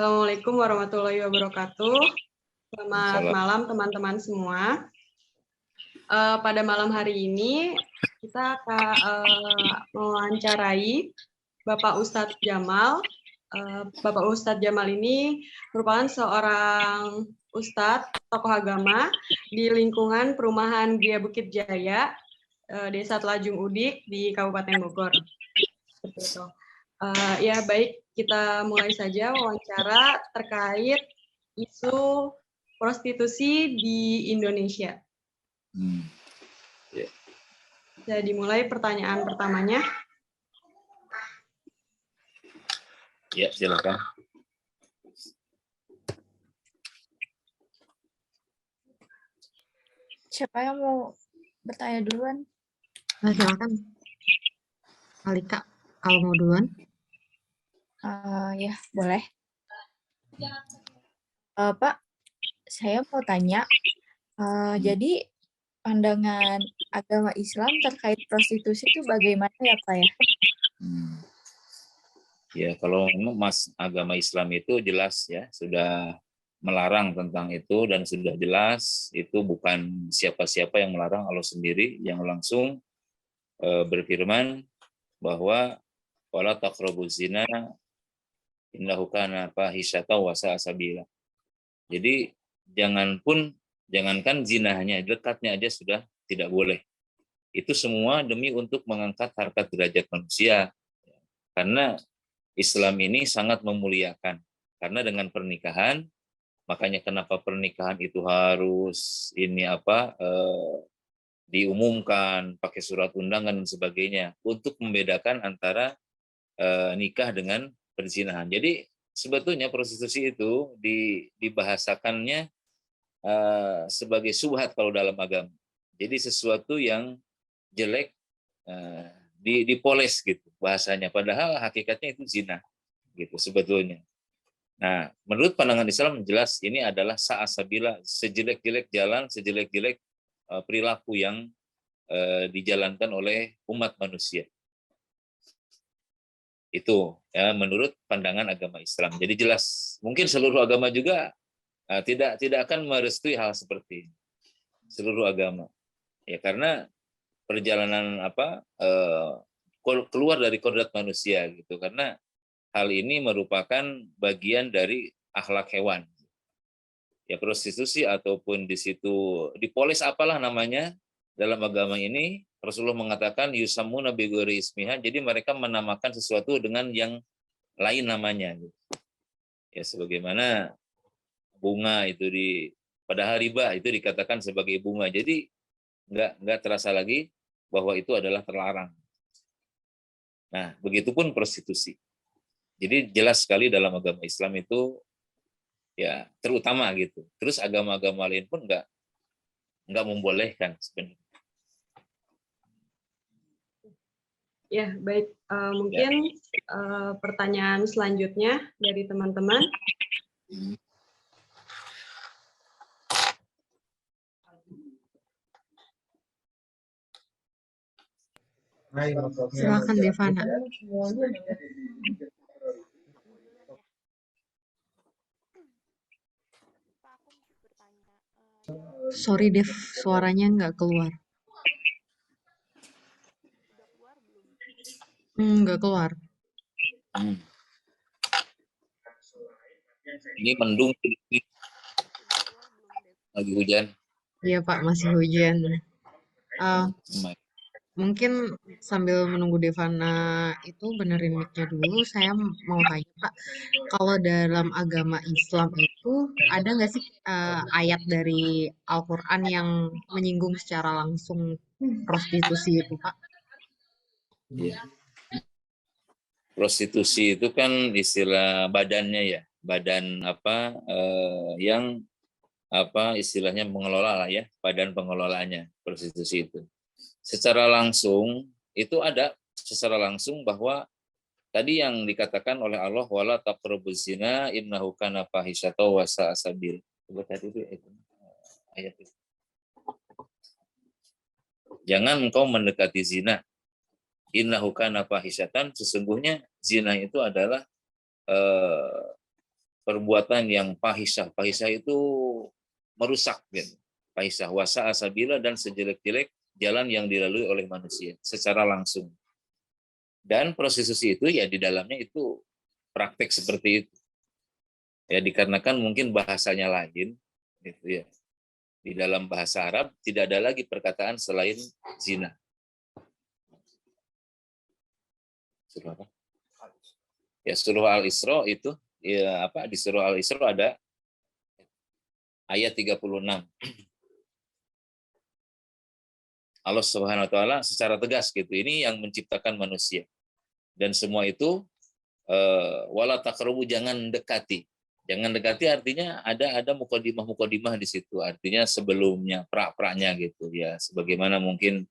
Assalamualaikum warahmatullahi wabarakatuh. Selamat malam teman-teman semua. Pada malam hari ini kita akan mewawancarai Bapak Ustadz Jamal. Bapak Ustadz Jamal ini merupakan seorang ustadz tokoh agama di lingkungan perumahan Gria Bukit Jaya, Desa Telajung Udik di Kabupaten Bogor. Seperti itu. Ya baik, kita mulai saja wawancara terkait isu prostitusi di Indonesia. Bisa dimulai pertanyaan pertamanya. Ya, silakan. Siapa yang mau bertanya duluan? Silakan. Alika, kalau mau duluan. Ya, boleh. Pak, saya mau tanya, jadi pandangan agama Islam terkait prostitusi itu bagaimana ya Pak ya? Ya, kalau agama Islam itu jelas ya, sudah melarang tentang itu dan sudah jelas itu bukan siapa-siapa yang melarang, Allah sendiri yang langsung berfirman bahwa wala taqrabuz zina innahu kana fahisyatan wa sa'a sabila. Jadi jangankan zinahnya, dekatnya aja sudah tidak boleh. Itu semua demi untuk mengangkat harkat derajat manusia. Karena Islam ini sangat memuliakan. Karena dengan pernikahan, makanya kenapa pernikahan itu harus diumumkan, pakai surat undangan dan sebagainya untuk membedakan antara nikah dengan perzinahan. Jadi sebetulnya prostitusi itu dibahasakannya sebagai syubhat kalau dalam agama. Jadi sesuatu yang jelek dipoles gitu bahasanya. Padahal hakikatnya itu zina gitu sebetulnya. Nah, menurut pandangan Islam jelas ini adalah sa'asabila, sejelek-jelek jalan, sejelek-jelek perilaku yang dijalankan oleh umat manusia. Itu ya menurut pandangan agama Islam. Jadi jelas, mungkin seluruh agama juga tidak akan merestui hal seperti ini. Seluruh agama. Ya karena perjalanan keluar dari kodrat manusia gitu. Karena hal ini merupakan bagian dari akhlak hewan. Ya prostitusi ataupun di situ dipolis apalah namanya dalam agama ini, Rasulullah mengatakan yusammuna bi ghairi ismiha, jadi mereka menamakan sesuatu dengan yang lain namanya. Ya sebagaimana bunga itu pada hari riba itu dikatakan sebagai bunga. Jadi enggak terasa lagi bahwa itu adalah terlarang. Nah, begitupun prostitusi. Jadi jelas sekali dalam agama Islam itu ya terutama gitu. Terus agama-agama lain pun enggak membolehkan sebenarnya. Ya, baik. Mungkin pertanyaan selanjutnya dari teman-teman. Silakan Devana. Sorry Dev, suaranya nggak keluar. Nggak keluar. Ini mendung lagi hujan. Iya Pak, masih hujan. Mungkin sambil menunggu Devana itu benerin mic-nya dulu, saya mau tanya Pak, kalau dalam agama Islam itu ada nggak sih ayat dari Al-Quran yang menyinggung secara langsung prostitusi itu Pak? Ya. Prostitusi itu kan istilah badannya ya, badan yang istilahnya mengelola lah ya, badan pengelolaannya prostitusi itu. Secara langsung itu ada secara langsung bahwa tadi yang dikatakan oleh Allah wala taqrabuz zina innahu kana fahisyatan wa sa'a sabil. Tadi itu ayat itu. Jangan engkau mendekati zina. Innahu kana fahisyatan, sesungguhnya zina itu adalah perbuatan yang fahisyah. Fahisyah itu merusak, gitu. Fahisyah wasa asabila, dan sejelek-jelek jalan yang dilalui oleh manusia secara langsung. Dan prostitusi itu ya di dalamnya itu praktek seperti itu. Ya dikarenakan mungkin bahasanya lain, gitu ya. Di dalam bahasa Arab tidak ada lagi perkataan selain zina. Surah apa? Ya surah Al-Isra itu ya apa, di surah Al-Isra ada ayat 36. Allah Subhanahu wa taala secara tegas gitu, ini yang menciptakan manusia. Dan semua itu wala taqrabu, jangan dekati. Jangan dekati artinya ada mukadimah di situ. Artinya sebelumnya, pra-pranya gitu ya. Sebagaimana mungkin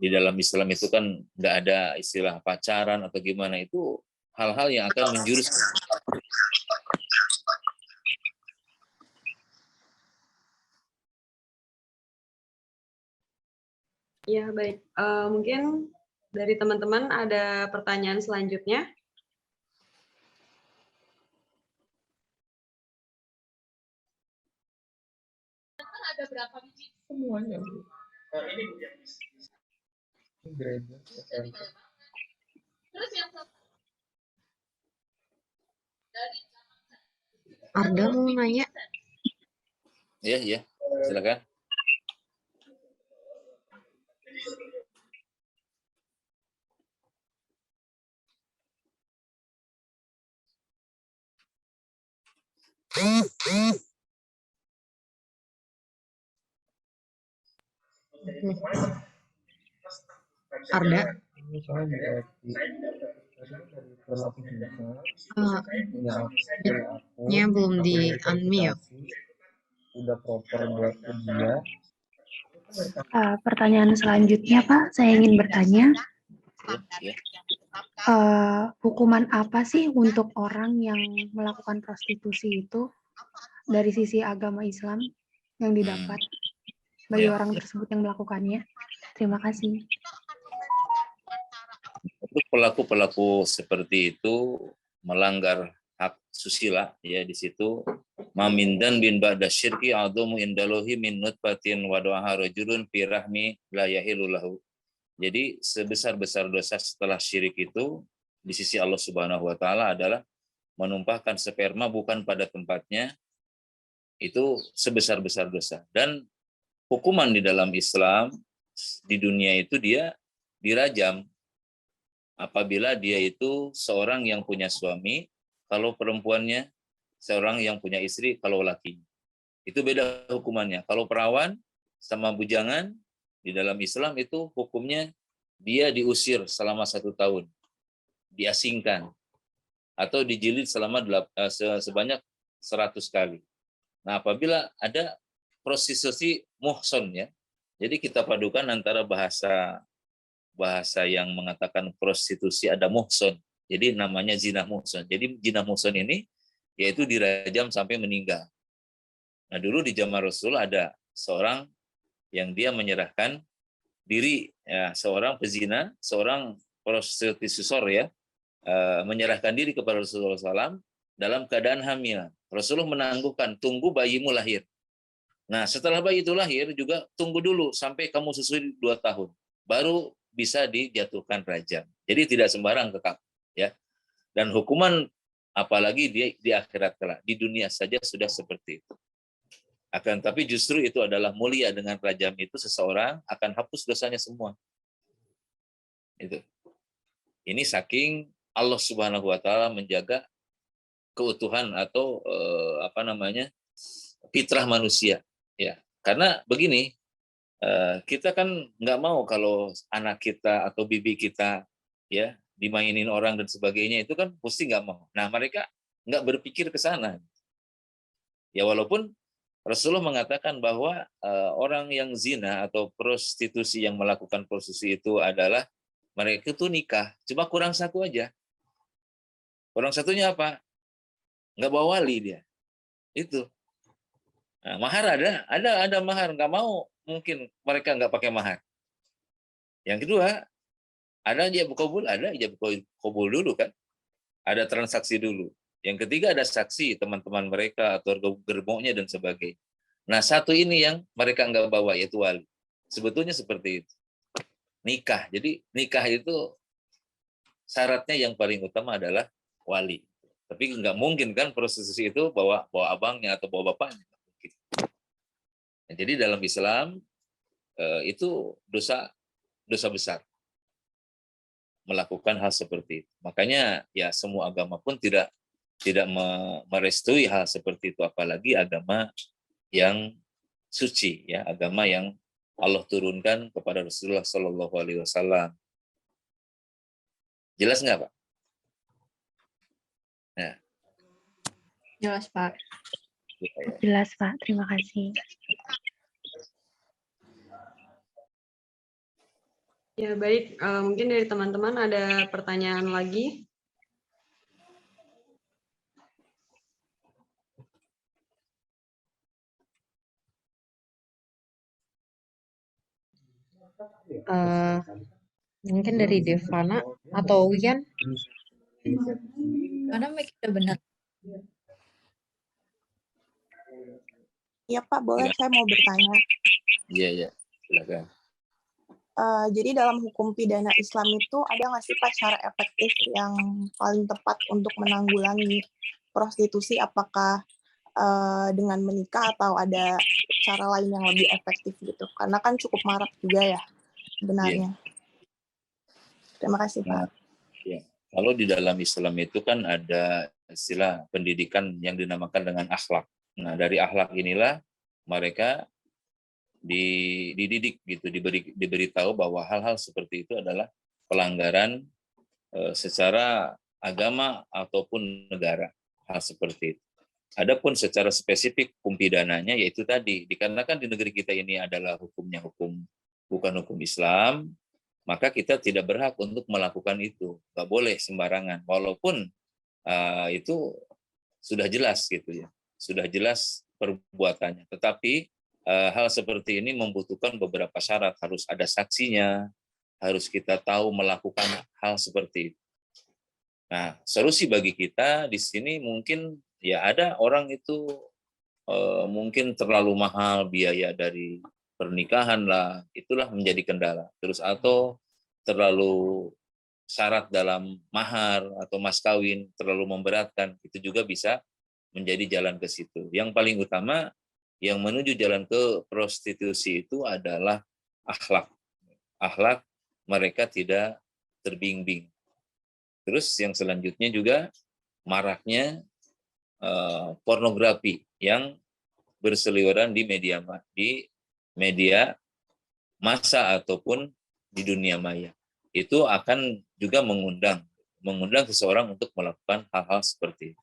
di dalam Islam itu kan nggak ada istilah pacaran atau gimana, itu hal-hal yang akan menjurus. Ya, baik. Mungkin dari teman-teman ada pertanyaan selanjutnya. Ada berapa biji? Semuanya. Ini gereja. Terus yang Arda mau nanya? Ya, silakan. Arda? Nya belum di unmute. Udah proper buat dia. Pertanyaan selanjutnya, Pak, saya ingin bertanya, Ya. hukuman apa sih untuk orang yang melakukan prostitusi itu dari sisi agama Islam yang didapat bagi orang tersebut yang melakukannya? Terima kasih. Untuk pelaku-pelaku seperti itu melanggar hak susila, ya di situ mamindan bin ba'da syirki a'dhamu indalohi min nutfatin wa du'aha rajulun fi rahmi la yahilu lahu. Jadi sebesar-besar dosa setelah syirik itu di sisi Allah Subhanahu wa taala adalah menumpahkan sperma bukan pada tempatnya, itu sebesar-besar dosa. Dan hukuman di dalam Islam di dunia itu dia dirajam apabila dia itu seorang yang punya suami, kalau perempuannya seorang yang punya istri, kalau laki. Itu beda hukumannya. Kalau perawan sama bujangan, di dalam Islam itu hukumnya dia diusir selama 1 tahun, diasingkan, atau dijilid selama sebanyak 100 kali. Nah, apabila ada prostitusi muhson, ya, jadi kita padukan antara bahasa yang mengatakan prostitusi ada muhson, jadi namanya zina muhson. Jadi zina muhson ini yaitu dirajam sampai meninggal. Nah, dulu di zaman Rasul ada seorang yang dia menyerahkan diri, ya, seorang pezina, seorang prostitusor, ya, menyerahkan diri kepada Rasulullah SAW dalam keadaan hamil. Rasulullah menangguhkan, tunggu bayimu lahir. Nah, setelah bayi itu lahir juga tunggu dulu sampai kamu susui 2 tahun, baru bisa dijatuhkan rajam. Jadi tidak sembarang tetap, ya. Dan hukuman apalagi di akhirat kelak, di dunia saja sudah seperti itu. Akan tapi justru itu adalah mulia, dengan rajam itu seseorang akan hapus dosanya semua. Itu. Ini saking Allah Subhanahu wa taala menjaga keutuhan atau fitrah manusia, ya. Karena begini, kita kan nggak mau kalau anak kita atau bibi kita, ya, dimainin orang dan sebagainya, itu kan pasti nggak mau. Nah, mereka nggak berpikir ke sana. Ya, walaupun Rasulullah mengatakan bahwa orang yang zina atau prostitusi, yang melakukan prostitusi itu adalah mereka itu nikah, cuma kurang satu aja. Kurang satunya apa? Nggak bawa wali dia. Itu. Nah, mahar ada mahar, nggak mau, mungkin mereka nggak pakai mahar. Yang kedua, ada ijab kabul, ada ijab kabul dulu kan, ada transaksi dulu. Yang ketiga ada saksi, teman-teman mereka, atau gerbongnya dan sebagainya. Nah, satu ini yang mereka nggak bawa, yaitu wali. Sebetulnya seperti itu. Nikah. Jadi nikah itu syaratnya yang paling utama adalah wali. Tapi nggak mungkin kan prostitusi itu bawa abangnya atau bawa bapaknya. Nah, jadi dalam Islam itu dosa besar melakukan hal seperti itu. Makanya ya semua agama pun tidak merestui hal seperti itu, apalagi agama yang suci, ya, agama yang Allah turunkan kepada Rasulullah Shallallahu Alaihi Wasallam. Jelas nggak, Pak? Nah. Jelas, Pak. Jelas, Pak. Terima kasih. Ya, baik. Mungkin dari teman-teman ada pertanyaan lagi? Mungkin dari Devana atau Wian? Mana mic udah benar? Iya Pak, boleh saya mau bertanya. Iya, silakan. Jadi dalam hukum pidana Islam itu ada nggak sih Pak cara efektif yang paling tepat untuk menanggulangi prostitusi? Apakah dengan menikah atau ada cara lain yang lebih efektif gitu? Karena kan cukup marak juga ya sebenarnya. Terima kasih Pak. Ya. Kalau di dalam Islam itu kan ada istilah pendidikan yang dinamakan dengan akhlak. Nah, dari akhlak inilah mereka dididik gitu, diberitahu bahwa hal-hal seperti itu adalah pelanggaran secara agama ataupun negara, hal seperti itu. Adapun secara spesifik hukum pidananya yaitu tadi, dikarenakan di negeri kita ini adalah hukumnya bukan hukum Islam, maka kita tidak berhak untuk melakukan itu, nggak boleh sembarangan, walaupun itu sudah jelas gitu ya, sudah jelas perbuatannya. Tetapi hal seperti ini membutuhkan beberapa syarat, harus ada saksinya, harus kita tahu melakukan hal seperti itu. Nah, solusi bagi kita di sini mungkin ya ada orang itu mungkin terlalu mahal biaya dari pernikahan lah, itulah menjadi kendala. Terus atau terlalu syarat dalam mahar atau mas kawin terlalu memberatkan, itu juga bisa menjadi jalan ke situ. Yang paling utama yang menuju jalan ke prostitusi itu adalah akhlak. Akhlak mereka tidak terbimbing. Terus yang selanjutnya juga maraknya pornografi yang berseliweran di media massa ataupun di dunia maya. Itu akan juga mengundang seseorang untuk melakukan hal-hal seperti itu.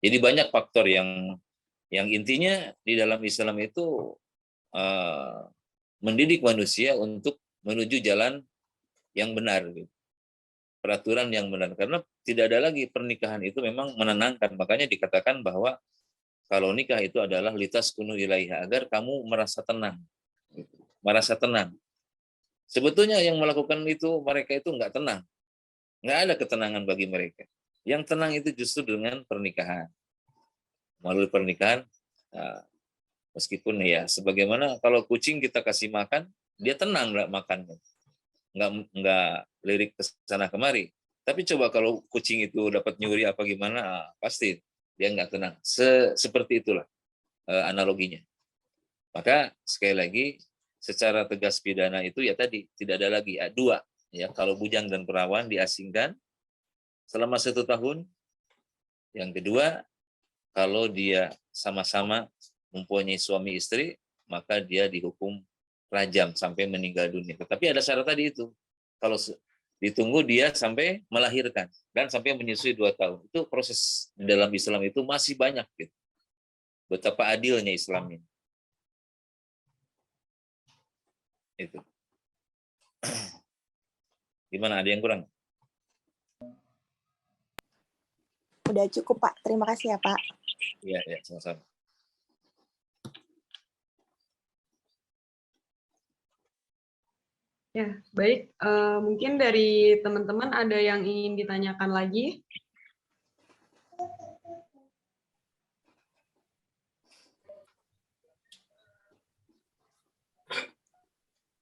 Jadi banyak faktor yang intinya di dalam Islam itu mendidik manusia untuk menuju jalan yang benar, gitu. Peraturan yang benar, karena tidak ada lagi pernikahan itu memang menenangkan. Makanya dikatakan bahwa kalau nikah itu adalah litas kunu ilaiha, agar kamu merasa tenang, Sebetulnya yang melakukan itu mereka itu nggak tenang, nggak ada ketenangan bagi mereka. Yang tenang itu justru dengan pernikahan. Melalui pernikahan, meskipun ya sebagaimana kalau kucing kita kasih makan, dia tenang nggak makannya, nggak lirik ke sana kemari. Tapi coba kalau kucing itu dapat nyuri apa gimana, pasti dia nggak tenang. Seperti itulah analoginya. Maka sekali lagi secara tegas pidana itu ya tadi tidak ada lagi dua, ya, kalau bujang dan perawan diasingkan selama 1 tahun. Yang kedua, kalau dia sama-sama mempunyai suami istri, maka dia dihukum rajam sampai meninggal dunia. Tetapi ada syarat tadi itu, kalau ditunggu dia sampai melahirkan dan sampai menyusui 2 tahun. Itu proses di dalam Islam itu masih banyak gitu. Betapa adilnya Islam ini. Itu. Gimana, ada yang kurang? Udah cukup Pak, terima kasih ya Pak. Iya, sama-sama. Ya, baik. Mungkin dari teman-teman ada yang ingin ditanyakan lagi?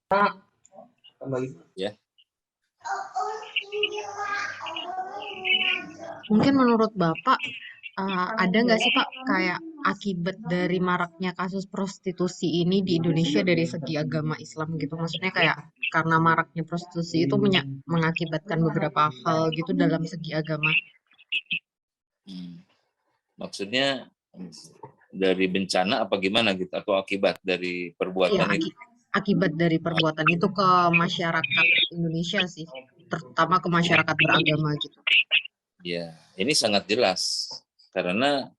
Kembali. Ya. Mungkin menurut Bapak, ada nggak sih Pak kayak akibat dari maraknya kasus prostitusi ini di Indonesia dari segi agama Islam gitu? Maksudnya kayak karena maraknya prostitusi itu mengakibatkan beberapa hal gitu dalam segi agama. Maksudnya dari bencana apa gimana gitu, atau akibat dari Iya, perbuatan itu? akibat dari perbuatan itu ke masyarakat Indonesia sih, terutama ke masyarakat beragama gitu. Ya, ini sangat jelas karena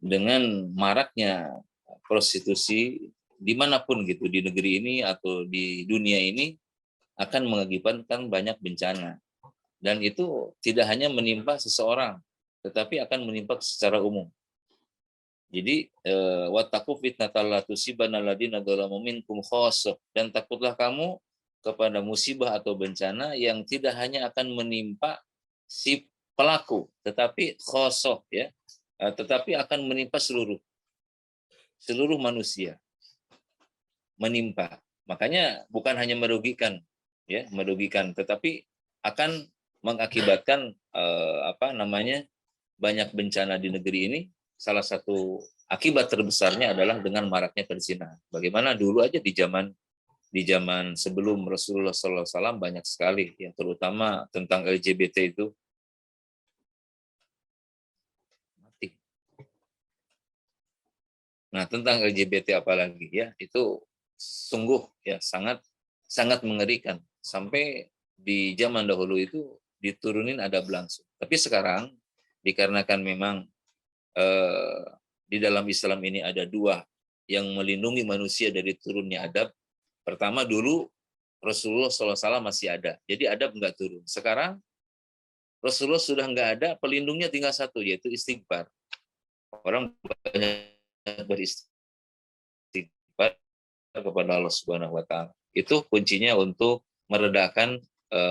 dengan maraknya prostitusi dimanapun gitu di negeri ini atau di dunia ini akan mengakibatkan banyak bencana, dan itu tidak hanya menimpa seseorang tetapi akan menimpa secara umum. Jadi wattaqu fitnatal la tusibanna alladziina dzalamu minkum khassah, dan takutlah kamu kepada musibah atau bencana yang tidak hanya akan menimpa si pelaku tetapi khassah, ya, tetapi akan menimpa seluruh manusia, menimpa. Makanya bukan hanya merugikan, ya, tetapi akan mengakibatkan banyak bencana di negeri ini. Salah satu akibat terbesarnya adalah dengan maraknya perzinahan. Bagaimana dulu aja di zaman sebelum Rasulullah SAW banyak sekali, ya, terutama tentang LGBT itu. Nah, tentang LGBT apalagi, ya, itu sungguh, ya, sangat mengerikan. Sampai di zaman dahulu itu diturunin adab langsung. Tapi sekarang dikarenakan memang di dalam Islam ini ada dua yang melindungi manusia dari turunnya adab. Pertama, dulu Rasulullah SAW masih ada, jadi adab nggak turun. Sekarang Rasulullah sudah nggak ada, pelindungnya tinggal satu, yaitu istighfar. Orang banyak beristighfar kepada Allah Subhanahu Wa Taala. Itu kuncinya untuk meredakan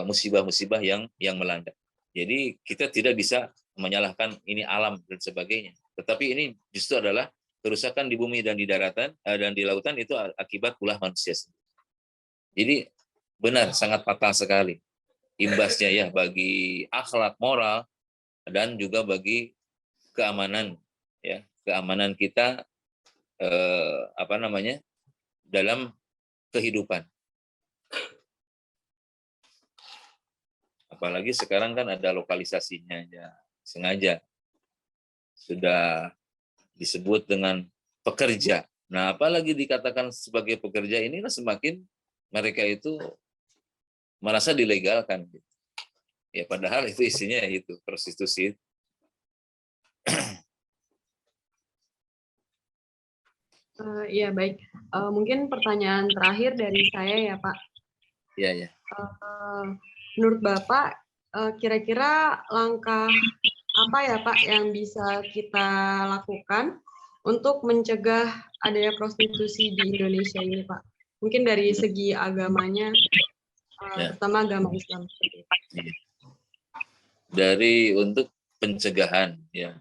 musibah-musibah yang melanda. Jadi kita tidak bisa menyalahkan ini alam dan sebagainya. Tetapi ini justru adalah kerusakan di bumi dan di daratan dan di lautan, itu akibat ulah manusia sendiri. Jadi benar, sangat fatal sekali imbasnya, ya, bagi akhlak moral dan juga bagi keamanan, ya, keamanan kita dalam kehidupan. Apalagi sekarang kan ada lokalisasinya, ya, sengaja sudah disebut dengan pekerja. Nah, apalagi dikatakan sebagai pekerja, inilah semakin mereka itu merasa dilegalkan. Ya, padahal itu isinya itu prostitusi. Iya, baik. Mungkin pertanyaan terakhir dari saya, ya, Pak. Iya, ya. Menurut Bapak, kira-kira langkah apa ya, Pak, yang bisa kita lakukan untuk mencegah adanya prostitusi di Indonesia ini, Pak? Mungkin dari segi agamanya, terutama agama Islam. Dari untuk pencegahan, ya,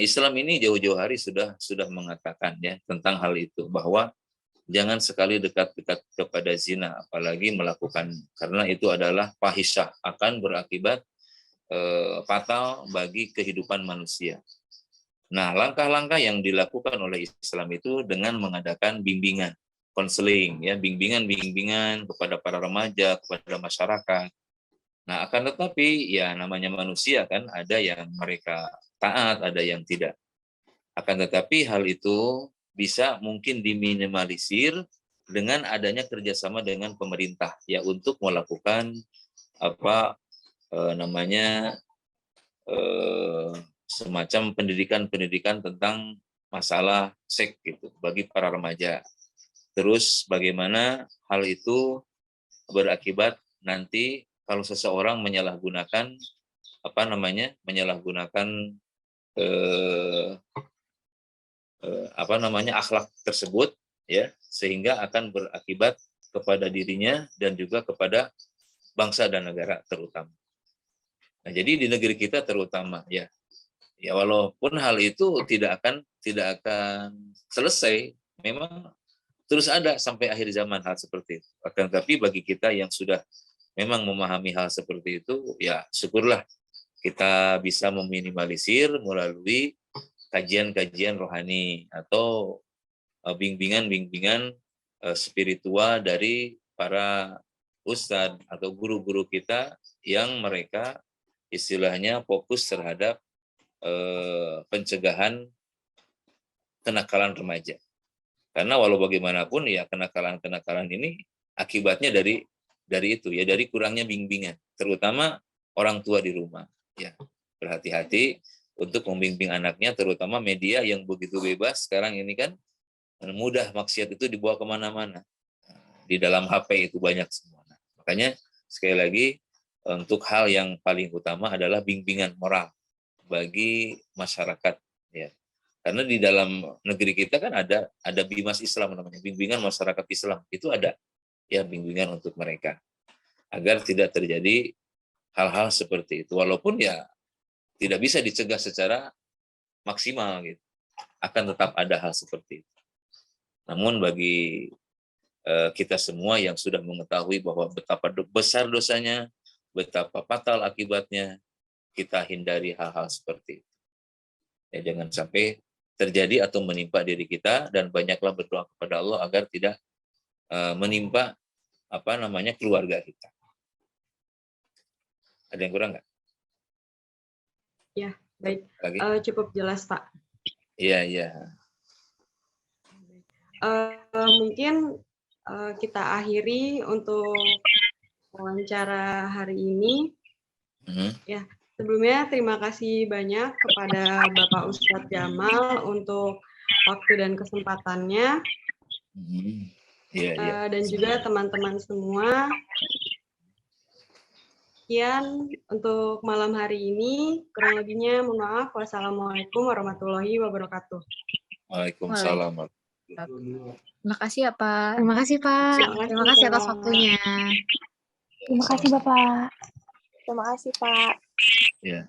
Islam ini jauh-jauh hari sudah mengatakan, ya, tentang hal itu, bahwa jangan sekali dekat-dekat kepada zina, apalagi melakukan, karena itu adalah fahisyah, akan berakibat fatal bagi kehidupan manusia. Nah, langkah-langkah yang dilakukan oleh Islam itu dengan mengadakan bimbingan, konseling, ya, bimbingan kepada para remaja, kepada masyarakat. Nah, akan tetapi, ya, namanya manusia kan, ada yang mereka taat, ada yang tidak. Akan tetapi hal itu bisa mungkin diminimalisir dengan adanya kerjasama dengan pemerintah, ya, untuk melakukan semacam pendidikan tentang masalah seks gitu bagi para remaja. Terus bagaimana hal itu berakibat nanti kalau seseorang menyalahgunakan akhlak tersebut, ya, sehingga akan berakibat kepada dirinya dan juga kepada bangsa dan negara terutama. Nah, jadi di negeri kita terutama, ya walaupun hal itu tidak akan selesai, memang terus ada sampai akhir zaman hal seperti itu. Akan tetapi bagi kita yang sudah memang memahami hal seperti itu, ya syukurlah kita bisa meminimalisir melalui kajian-kajian rohani atau bimbingan-bimbingan spiritual dari para ustadz atau guru-guru kita yang mereka istilahnya fokus terhadap pencegahan kenakalan remaja. Karena walau bagaimanapun ya kenakalan-kenakalan ini akibatnya dari itu ya, dari kurangnya bimbingan, terutama orang tua di rumah. Ya, berhati-hati untuk membimbing anaknya, terutama media yang begitu bebas sekarang ini kan, mudah maksiat itu dibawa kemana-mana. Di dalam HP itu banyak semua. Nah, makanya sekali lagi untuk hal yang paling utama adalah bimbingan moral bagi masyarakat. Ya. Karena di dalam negeri kita kan ada Bimas Islam namanya, bimbingan masyarakat Islam. Itu ada ya bimbingan untuk mereka agar tidak terjadi hal-hal seperti itu. Walaupun ya tidak bisa dicegah secara maksimal gitu. Akan tetap ada hal seperti itu. Namun bagi kita semua yang sudah mengetahui bahwa betapa besar dosanya, betapa fatal akibatnya, kita hindari hal-hal seperti itu. Ya, jangan sampai terjadi atau menimpa diri kita, dan banyaklah berdoa kepada Allah agar tidak menimpa keluarga kita. Ada yang kurang nggak? Ya, baik. Lagi? Cukup jelas, Pak. Iya. Mungkin kita akhiri untuk wawancara hari ini. Ya, sebelumnya terima kasih banyak kepada Bapak Ustadz Jamal untuk waktu dan kesempatannya. Dan juga teman-teman semua. Sekian untuk malam hari ini. Kurang lebihnya mohon maaf. Wassalamualaikum warahmatullahi wabarakatuh. Waalaikumsalam. Terima kasih ya, Pak. Terima kasih, Pak. Terima kasih atas waktunya. Terima kasih, Bapak. Terima kasih, Pak. Ya.